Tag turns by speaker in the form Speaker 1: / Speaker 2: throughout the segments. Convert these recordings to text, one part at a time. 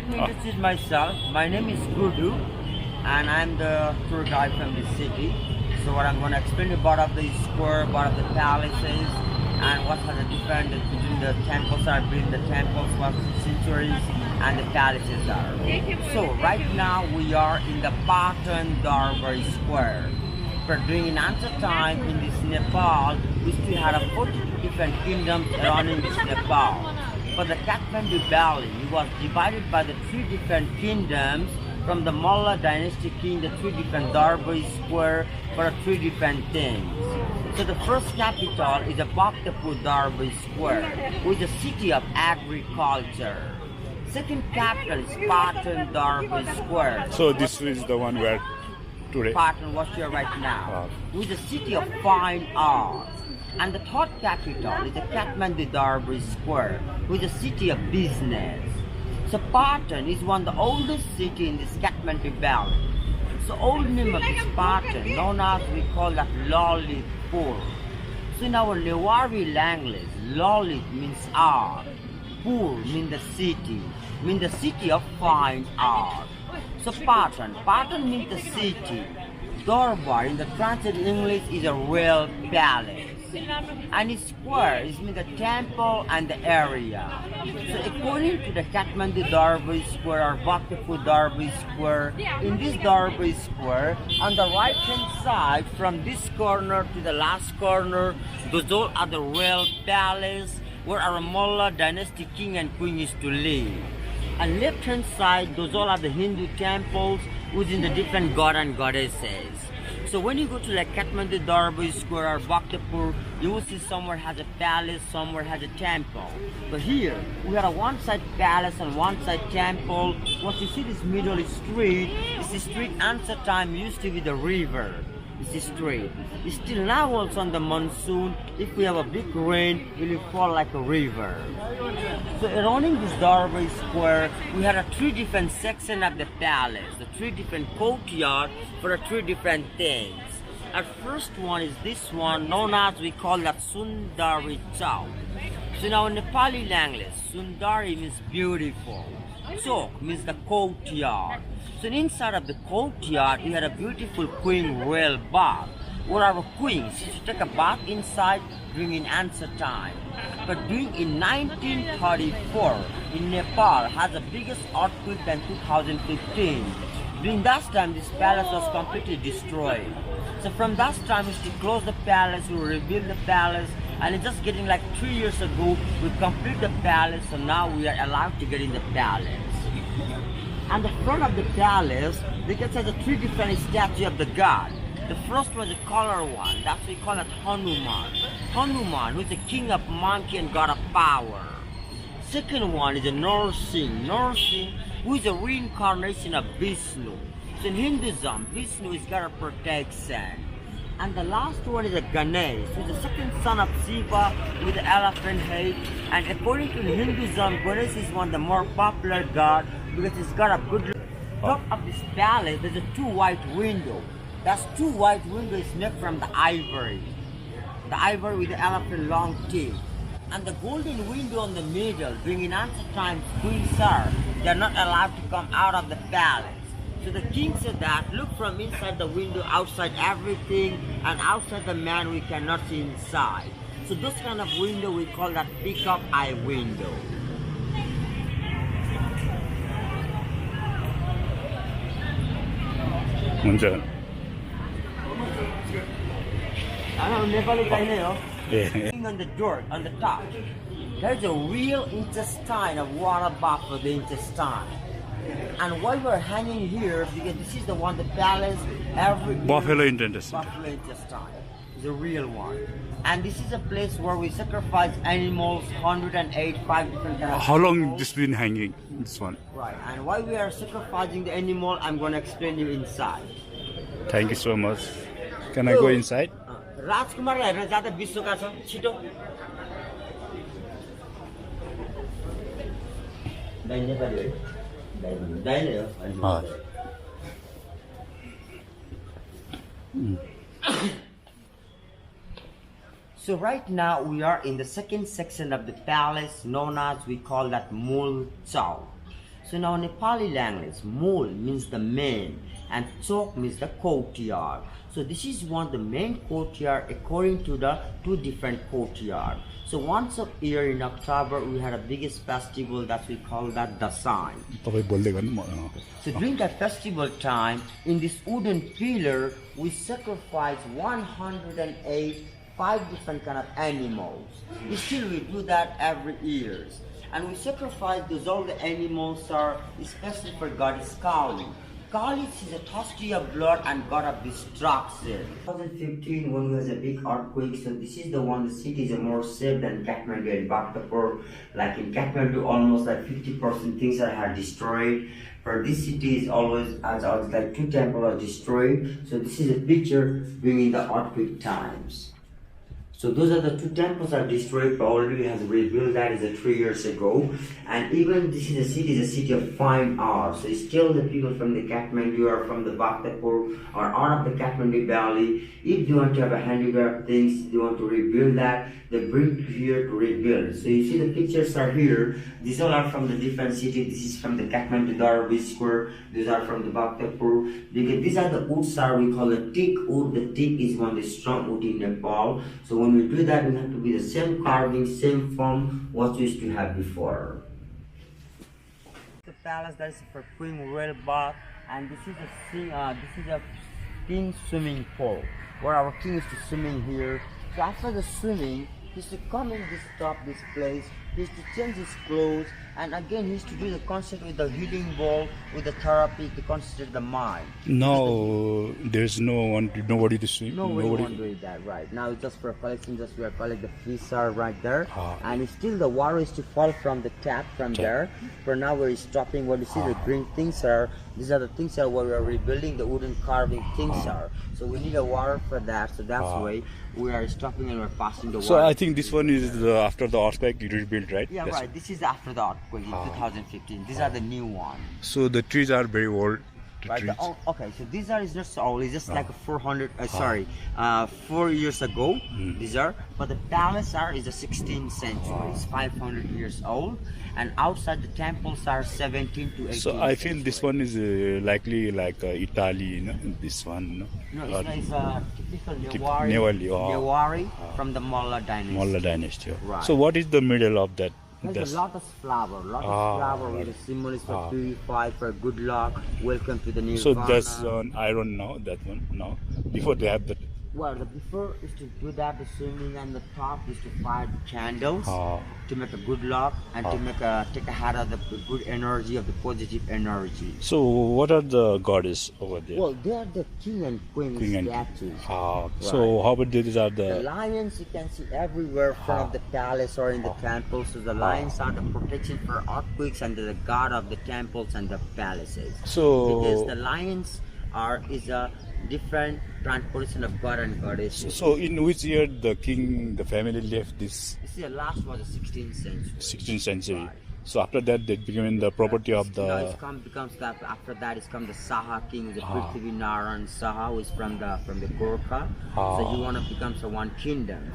Speaker 1: let me introduce myself. My name is Gudu, and I'm the tour guide from the city. So what I'm going to explain about of the square, what of the palaces, and what are the difference between the temples are built, the temples, what centuries, and the palaces are. So right now we are in the Patan Darbar Square. For during an answer time in this Nepal, we still had 42 different kingdoms surrounding this Nepal. But the Kathmandu Valley was divided by the 3 different kingdoms from the Mulla dynasty king, the 3 different Darbar Square for 3 different things. So the first capital is the Bhaktapur Darbar Square, which is a city of agriculture. Second capital is Patan Darbar Square.
Speaker 2: So this is the one where today?
Speaker 1: Patan, what's here right now, which is a city of fine art. And the third capital is the Kathmandu Darbar Square, which is a city of business. So Patan is one of the oldest city in this Kathmandu Valley. So old name of this Patan, known as we call that Lalitpur. So in our Newari language, Lalit means art, Pur means the city of fine art. So Patan means the city. Darbar in the translated English is a real palace. And its square is mean the temple and the area. So according to the Kathmandu Darbar Square or Bhaktapur Darbar Square, in this Darbar Square, on the right hand side from this corner to the last corner, those all are the real palace where our Mulla dynasty king and queen used to live. And left hand side, those all are the Hindu temples within the different god and goddesses. So when you go to like Kathmandu Darbar Square or Bhaktapur, you will see somewhere has a palace, somewhere has a temple. But here, we have a one side palace and one side temple. What you see this middle street, this street answer time used to be the river. This street. It's still now also on the monsoon, if we have a big rain, it will fall like a river. So surrounding this Darbar Square, we had 3 different sections of the palace, the 3 different courtyards for the 3 different things. Our first one is this one, known as we call that Sundari Chowk. So in our Nepali language, Sundari means beautiful. Chowk means the courtyard. So inside of the courtyard, we had a beautiful queen royal bath, where our queens used to take a bath inside during answer time. But during in 1934, in Nepal had the biggest earthquake than 2015. During that time, this palace was completely destroyed. So from that time, we used to close the palace, we rebuild the palace, and it's just getting like 3 years ago, we complete the palace, so now we are allowed to get in the palace. And the front of the palace, they can see the 3 different statues of the god. The first was the color one, that's we call it Hanuman. Hanuman, who is the king of monkey and god of power. Second one is a Narsingh. Narsingh, who is a reincarnation of Vishnu. So in Hinduism, Vishnu is god of protection. And the last one is a Ganesh, who is the second son of Shiva with the elephant head. And according to Hinduism, Ganesh is one of the more popular god because it's got a good look. Top of this palace, there's a 2 white windows. That's 2 white windows made from the ivory. The ivory with the elephant long teeth. And the golden window on the middle, during answer time, queens are, they're not allowed to come out of the palace. So the king said that, look from inside the window, outside everything, and outside the man we cannot see inside. So this kind of window we call that peacock eye window.
Speaker 2: Munja.
Speaker 1: On the dirt, on the top, there's a real intestine of water bath for the intestine. And why we're hanging here, because this is the one, the palace, every
Speaker 2: Buffalo intestine.
Speaker 1: Buffalo intestine, the real one. And this is a place where we sacrifice animals, 108, 5 different kinds of
Speaker 2: How long
Speaker 1: animals.
Speaker 2: this been hanging, this one?
Speaker 1: Right, and why we are sacrificing the animal, I'm going to explain you inside.
Speaker 2: Thank you so much. Can I go inside?
Speaker 1: राजकुमार हेर्न जाँदा विश्वका छ छिटो So right now we are in the second section of the palace known as we call that Mul Chau. So now Nepali language, mul means the main and chok means the courtyard. So this is one of the main courtyard according to the two different courtyard. So once a year in October we had a biggest festival that we call that Dasai. So during that festival time, in this wooden pillar, we sacrifice 108 5 different kind of animals. Still we do that every year. And we sacrifice those all the animals are especially for goddess Kali. Kali is a thirsty of blood and god of destruction. 2015 when there was a big earthquake, so this is the one the cities are more safe than Kathmandu and Bhaktapur. Like in Kathmandu almost like 50% things are destroyed. For this city is always as like 2 temples are destroyed. So this is a picture during the earthquake times. So those are the 2 temples are destroyed, probably we have rebuilt that is 3 years ago. And even this is a city of fine art. So still the people from the Kathmandu or from the Bhaktapur or out of the Kathmandu Valley, if they want to have a handicraft things, they want to rebuild that, they bring here to rebuild. So you see the pictures are here. These all are from the different cities. This is from the Kathmandu Darby Square. These are from the Bhaktapur. These are the woods we call the teak wood. The teak is one of the strong wood in Nepal. So when we do that, we have to be the same carving, same form what we used to have before. The palace that is for Queen Royal Bath, and this is a king swimming pool where our king is to swimming here. So after the swimming, he's to come in this this place. He's to change his clothes, and again he's to do the concert with the healing ball, with the therapy to concentrate the mind.
Speaker 2: No, there's nobody to swim.
Speaker 1: Nobody won't do that right now. It's just for collection. Just we are collecting the fish are right there, and it's still the water is to fall from the tap from there. For now we're stopping. What you see the green things are. These are the things where we are rebuilding the wooden carving things are. So we need a water for that. So that's why we are stopping and we're passing the water.
Speaker 2: So I think this one is after the earthquake you rebuilt, right?
Speaker 1: Yeah,
Speaker 2: that's
Speaker 1: right. This is after the earthquake in 2015. These are the new ones.
Speaker 2: So the trees are very old.
Speaker 1: Right. Okay, so these are is not so old. It's just like 4 years ago. These are, but the palace is the 16th century. It's 500 years old, and outside the temples are 17 to 18.
Speaker 2: So I feel this one is likely like Italy, you know, this one.
Speaker 1: No, it's a typical Newari from the Molla dynasty.
Speaker 2: Molla dynasty.
Speaker 1: Right.
Speaker 2: So what is the middle of that?
Speaker 1: There's a lot of flower, with a symbol is for purify, for good luck, welcome to the Nirvana.
Speaker 2: So that's iron now, that one now. Before they have that.
Speaker 1: Well, the before is to do that, the swimming, and the top is to fire the candles to make a good luck and to make take a head of the good energy, of the positive energy.
Speaker 2: So what are the goddess over there?
Speaker 1: Well, they are the king and queen statues.
Speaker 2: Right. So how about these are
Speaker 1: the lions you can see everywhere from the palace or in the temples. So the lions are the protection for earthquakes and the god of the temples and the palaces.
Speaker 2: So
Speaker 1: because the lions is a different transportation of god and goddess.
Speaker 2: So in which year the family left this?
Speaker 1: This is the last was the 16th century.
Speaker 2: 16th century. Right. So after that they became the property of the...
Speaker 1: No, becomes that after that it's come the Saha king, the Prithvi Naran Saha, who is from the Gorkha. So he wanted to become one kingdom.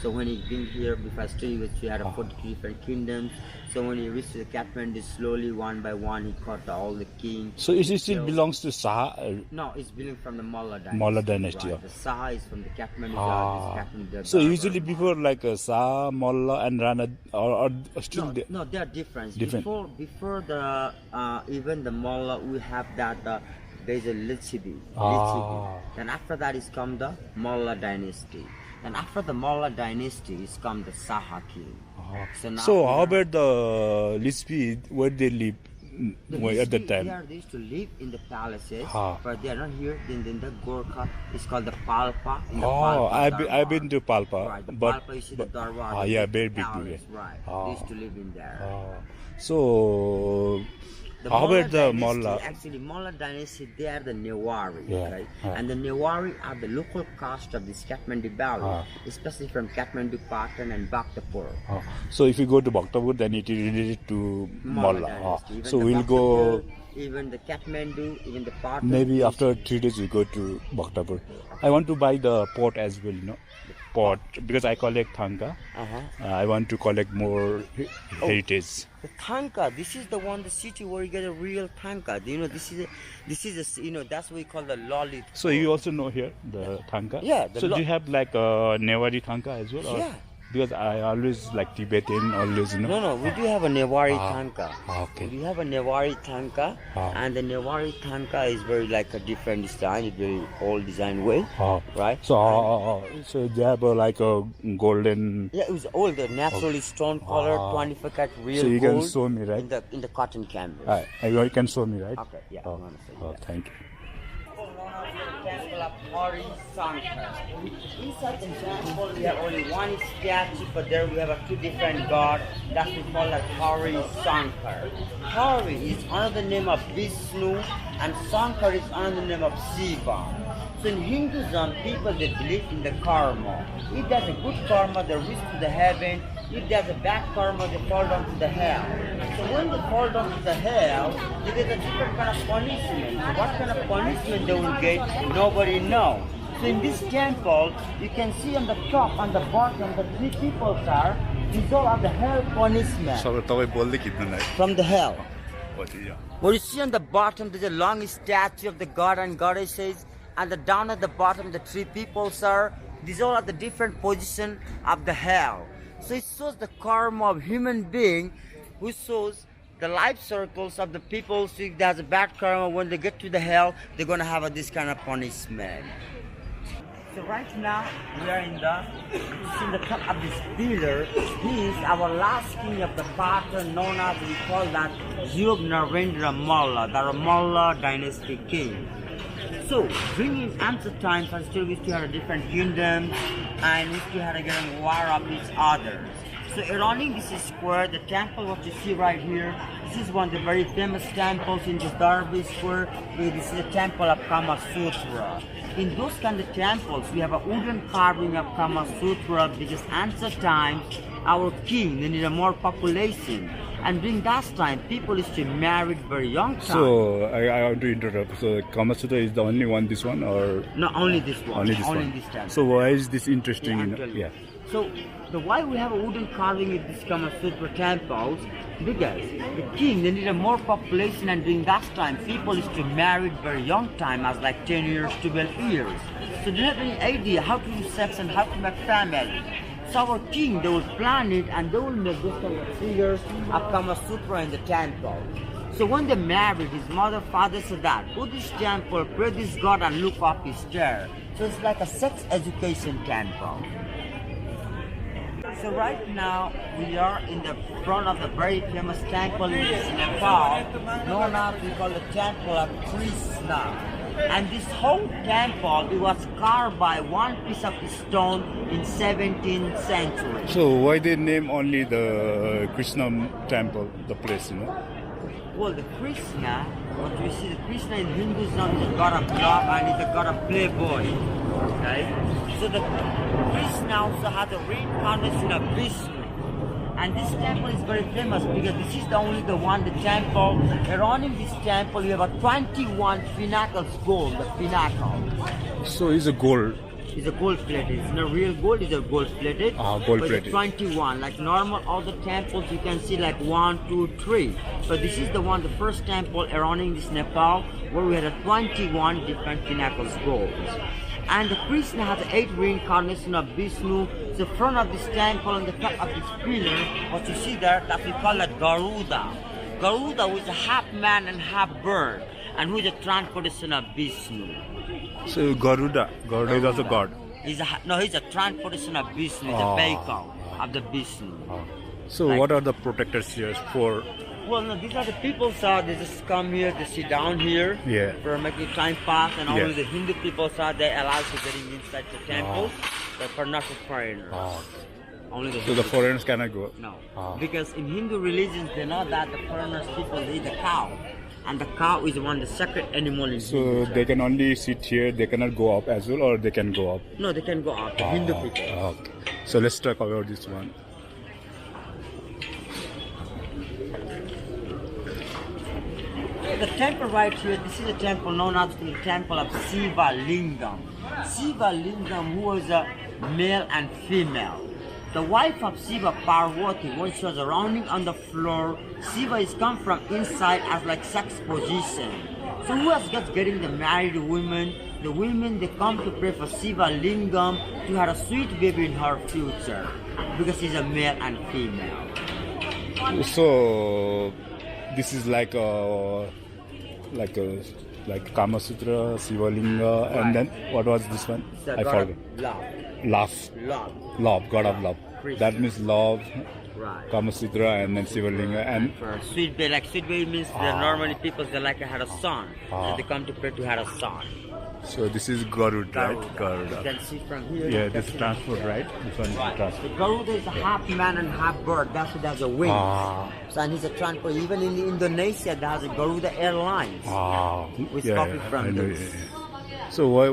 Speaker 1: So when he been here before study, we had 42 different kingdoms. So when he reached the Kathmandu, slowly one by one he caught all the kings.
Speaker 2: So it still belongs to Saha?
Speaker 1: No, it's belonging from the Molla dynasty.
Speaker 2: Molla dynasty.
Speaker 1: Right. The Saha is from the Kathmandu.
Speaker 2: So usually before like Saha, Molla and Rana or still
Speaker 1: no, they are different. Before the even the Molla, we have that there is a Lichibi. Then after that is come the Molla dynasty. Then after the Molla dynasty is come the Saha king.
Speaker 2: So how about the Lichibi? Where they live? At that time?
Speaker 1: They used to live in the palaces, but they are not here. Then the Gorkha is called the Palpa.
Speaker 2: I've been to Palpa.
Speaker 1: Right, the Palpa you see the Darbar.
Speaker 2: Yeah, very big.
Speaker 1: Right, they used to live in there.
Speaker 2: So how about the Molla?
Speaker 1: Actually, Molla dynasty, they are the Newari, right? And the Newari are the local caste of this Kathmandu Valley, especially from Kathmandu, Patan and Bhaktapur.
Speaker 2: So if you go to Bhaktapur, then it is related to Molla. So we'll go
Speaker 1: even the Kathmandu, even the Patan.
Speaker 2: Maybe after 3 days we go to Bhaktapur. I want to buy the pot as well, pot, because I collect thanga. I want to collect more heritage.
Speaker 1: The thanga, this is the one, the city where you get a real thanga. This is a, that's what we call the lollipop.
Speaker 2: So you also know here the thanga?
Speaker 1: Yeah.
Speaker 2: So do you have like a Newari thanga as well? Or?
Speaker 1: Yeah.
Speaker 2: Because I always like Tibetan, always,
Speaker 1: No, we do have a Newari thanga.
Speaker 2: Okay.
Speaker 1: We have a Newari thanga, and the Newari thanga is very like a different design, it's very old design way, right?
Speaker 2: So they have like a golden.
Speaker 1: Yeah, it was old, naturally stone color, 25 cat real
Speaker 2: so you
Speaker 1: gold.
Speaker 2: can show me, right?
Speaker 1: In the cotton canvas.
Speaker 2: You can show me, right?
Speaker 1: Okay, yeah.
Speaker 2: Thank you.
Speaker 1: Temple of Hari Shankar. Inside the temple we have only one statue, but there we have two different gods that we call like Hari Shankar. Hari is another name of Vishnu and Shankar is another name of Shiva. So in Hinduism, people they believe in the karma. If there's a good karma, they reach to the heaven. If there's a bad karma, they fall down to the hell. So when they fall down to the hell, they get a different kind of punishment. So what kind of punishment they will get, nobody knows. So in this temple, you can see on the top, on the bottom, the three people are, these all are the hell punishment. From the hell. What you see on the bottom, there's a long statue of the god and goddesses, and the down at the bottom, the three people are, these all are the different position of the hell. So it shows the karma of human being, which shows the life circles of the people. So if there's a bad karma, when they get to the hell, they're going to have this kind of punishment. So right now, we are in the top of this pillar. He is our last king of the Patan, known as, we call that Yog Narendra Malla, the Malla dynasty king. So, during ancient times, I still used to have a different kingdom and used to have a war of each other. So, surrounding this square, the temple what you see right here, this is one of the very famous temples in the Darby Square. This is the temple of Kama Sutra. In those kind of temples, we have a wooden carving of Kama Sutra because ancient times, our king, they needed more population. And during that time, people used to marry very young time.
Speaker 2: So, I want to interrupt. So, Kama Sutra is the only one, this one, or?
Speaker 1: No, only this one.
Speaker 2: Only this one.
Speaker 1: This temple.
Speaker 2: So, why is this interesting?
Speaker 1: Yeah. So, why we have a wooden carving in this Kama Sutra temples? Because the king, they needed more population, and during that time, people used to marry very young time, as like 10 years, 12 years. So, they don't have any idea how to do sex and how to make family. So our king, they will plan it and they will make this kind of figures of Kama Sutra in the temple. So when they married, his mother, father said that, go to this temple, pray this god and look up his chair. So it's like a sex education temple. So right now, we are in the front of the very famous temple in Nepal, known as we call the Temple of Krishna. And this whole temple, it was carved by one piece of stone in 17th century.
Speaker 2: So why they name only the Krishna temple, the place,
Speaker 1: Well, the Krishna, what we see, the Krishna in Hinduism is a god of love and is a god of playboy. Okay? So the Krishna also has a reincarnation of Vishnu. And this temple is very famous because this is the one, the temple. Around this temple, you have a 21 pinnacles gold, the pinnacle.
Speaker 2: So it's a gold.
Speaker 1: It's a gold plated. It's not real gold, it's a gold plated.
Speaker 2: Gold plated.
Speaker 1: 21. Like normal, all the temples you can see like 1, 2, 3. So this is the one, the first temple around this Nepal, where we had a 21 different pinnacles gold. And the Krishna has 8 reincarnations of Vishnu. The front of this temple and the top of this pillar, what you see there, that we call it Garuda. Garuda is a half man and half bird, and who is a transportation of Vishnu.
Speaker 2: So Garuda is also God.
Speaker 1: He's a transportation of Vishnu. He's a vehicle of the Vishnu.
Speaker 2: So what are the protectors here for?
Speaker 1: Well, no, these are the people, so they just come here, they sit down here for making time pass, and only the Hindu people, so they allow to getting inside the temple, but for not the foreigners. Only the
Speaker 2: so the foreigners cannot go?
Speaker 1: No, because in Hindu religions, they know that the foreigners people, they eat the cow, and the cow is one of the sacred animal in
Speaker 2: So
Speaker 1: Hindu
Speaker 2: they can only sit here, they cannot go up as well, or they can go up?
Speaker 1: No, they can go up, the Hindu people.
Speaker 2: Okay. So let's talk about this one.
Speaker 1: the temple right here, this is a temple known as the temple of Shiva Lingam. Shiva Lingam, who was a male and female. The wife of Shiva, Parvati, when she was rounding on the floor, Shiva is come from inside as like sex position. So who was just getting the married women? The women, they come to pray for Shiva Lingam to have a sweet baby in her future, because she's a male and female.
Speaker 2: So this is like Kama Sutra, Shiva Linga,
Speaker 1: Right.
Speaker 2: and then what was this one?
Speaker 1: It's the
Speaker 2: I
Speaker 1: god
Speaker 2: forgot.
Speaker 1: of love.
Speaker 2: Love.
Speaker 1: Love.
Speaker 2: God of love.
Speaker 1: Krishna.
Speaker 2: That means love,
Speaker 1: Right.
Speaker 2: Kama Sutra, and then Shiva Linga, and
Speaker 1: For a sweet baby, like sweet baby means that normally people they like to have a son. So they come to pray to have a son.
Speaker 2: so this is Garud, right?
Speaker 1: You
Speaker 2: Garuda.
Speaker 1: can see from here.
Speaker 2: Yeah,
Speaker 1: you can
Speaker 2: this is
Speaker 1: see
Speaker 2: transport, right? This one is
Speaker 1: Right.
Speaker 2: transport.
Speaker 1: The Garuda is a half man and half bird. That's what has a wing. So and he's a transport. Even in Indonesia, there has a Garuda Airlines. We copied from
Speaker 2: I know,
Speaker 1: this.
Speaker 2: So why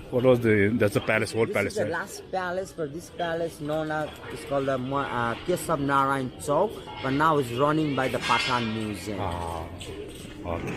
Speaker 2: what was that's the palace, whole
Speaker 1: This
Speaker 2: palace,
Speaker 1: is the
Speaker 2: right?
Speaker 1: last palace. For this palace, known as it's called the Kesab Narayan Chowk, but now it's running by the Patan Museum.
Speaker 2: Okay.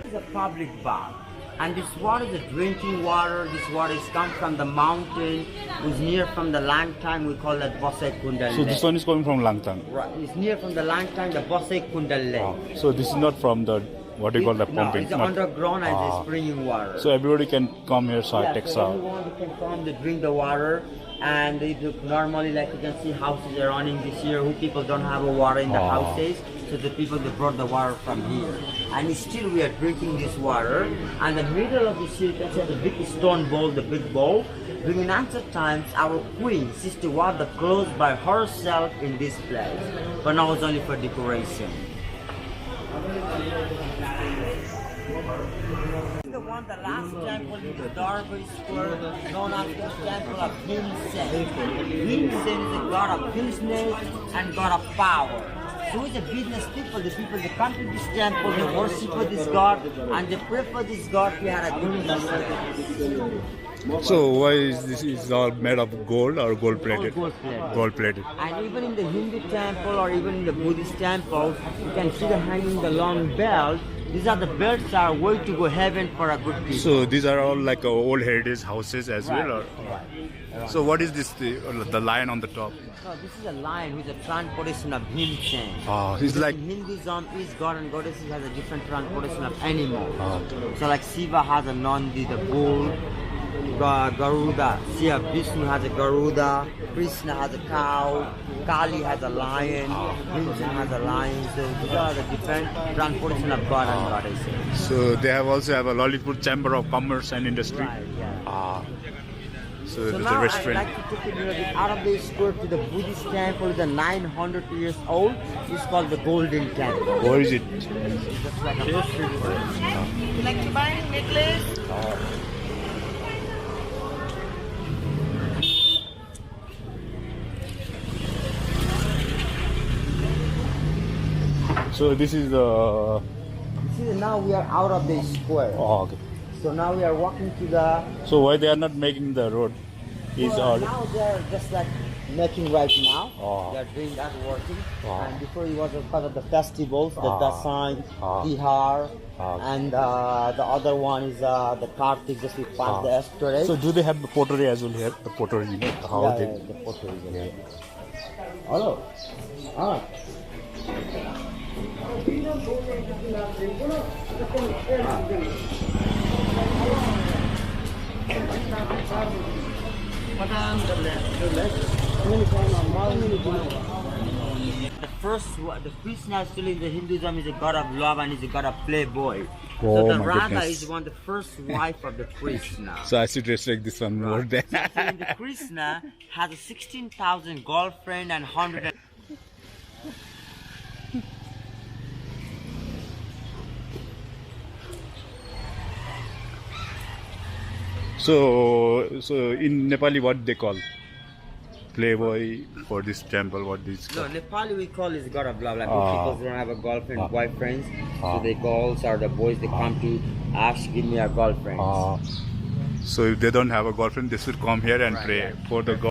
Speaker 1: This is a public bath. And this water is a drinking water. This water is come from the mountain. It's near from the Langtang. We call that Bosai Kundal
Speaker 2: So this one is coming from Langtang.
Speaker 1: Right. It's near from the Langtang, the Bosai Kundal Lake.
Speaker 2: So this is not from the what do you call the
Speaker 1: No,
Speaker 2: pumping?
Speaker 1: it's
Speaker 2: not-
Speaker 1: underground and it's springing water.
Speaker 2: So everybody can come here, so
Speaker 1: yeah,
Speaker 2: take
Speaker 1: so
Speaker 2: some.
Speaker 1: anyone who can come to drink the water. And they do, normally, like you can see, houses are running this year. Who people don't have a water in the houses, so the people they brought the water from here. And still we are drinking this water. And the middle of this here, you can see the big stone bowl, the big bowl. During ancient times, our queen used to wash the clothes by herself in this place, but now it's only for decoration. The one, the last temple in the Darbar Square, known as the temple of Bhimsen. Bhimsen is the god of business and god of power. So it's the business people, the people that come to this temple, they worship for this god, and they pray for this god to have a good business.
Speaker 2: So why is this is all made of gold or gold plated?
Speaker 1: All gold-plated.
Speaker 2: Gold plated.
Speaker 1: And even in the Hindu temple or even in the Buddhist temple, you can see them hanging the long belt. These are the belts are way to go heaven for a good people.
Speaker 2: So these are all like old heritage houses as
Speaker 1: Right,
Speaker 2: well. Or?
Speaker 1: right.
Speaker 2: So what is this? The lion on the top?
Speaker 1: No, this is a lion with a transportation of Bhimsen.
Speaker 2: He's like
Speaker 1: In Hinduism, each god and goddesses has a different transportation of animals.
Speaker 2: Oh.
Speaker 1: So like Shiva has a Nandi, the bull. Garuda, Vishnu has a Garuda, Krishna has a cow, Kali has a lion, Bhimsen has a lion. So these are the different transportation of god and goddesses.
Speaker 2: so they have also have a Lollywood Chamber of Commerce and Industry.
Speaker 1: Right, yeah.
Speaker 2: So
Speaker 1: So
Speaker 2: there's a
Speaker 1: now I'd
Speaker 2: restaurant.
Speaker 1: like to take a little bit out of the square to the Buddhist temple, the 900 years old. It's called the Golden Temple.
Speaker 2: Where is it?
Speaker 1: Just like a
Speaker 3: You like to buy a necklace?
Speaker 2: So this is the.
Speaker 1: See, now we are out of the square.
Speaker 2: Oh, okay.
Speaker 1: So now we are walking to the.
Speaker 2: So why they are not making the road? Is
Speaker 1: Well,
Speaker 2: all.
Speaker 1: now they are just like making right now.
Speaker 2: Oh.
Speaker 1: They are doing that working.
Speaker 2: Oh.
Speaker 1: And before it was part of the festivals, the
Speaker 2: Oh.
Speaker 1: Dasai,
Speaker 2: Oh.
Speaker 1: Tihar,
Speaker 2: Oh.
Speaker 1: and the other one is the Kartik, just we pass the asteroid.
Speaker 2: So do they have the pottery as well here? The pottery, you know, how
Speaker 1: yeah,
Speaker 2: they.
Speaker 1: yeah, the photo is there. Hello. Ah. The Krishna actually in the Hinduism is a god of love and is a god of playboy.
Speaker 2: Oh,
Speaker 1: So the
Speaker 2: my
Speaker 1: Radha
Speaker 2: goodness.
Speaker 1: is one of the first wife of the Krishna.
Speaker 2: So I should respect this one more than.
Speaker 1: So the Krishna has a 16,000 girlfriend and 100.
Speaker 2: So in Nepali, what they call playboy for this temple? What this?
Speaker 1: No, Nepali we call is god of love. Like
Speaker 2: Ah.
Speaker 1: people don't have a girlfriend,
Speaker 2: Ah.
Speaker 1: boyfriends.
Speaker 2: Ah.
Speaker 1: So the girls or the boys they come to ask, give me a girlfriend.
Speaker 2: So if they don't have a girlfriend, they should come here and
Speaker 1: Right,
Speaker 2: pray
Speaker 1: right.
Speaker 2: for the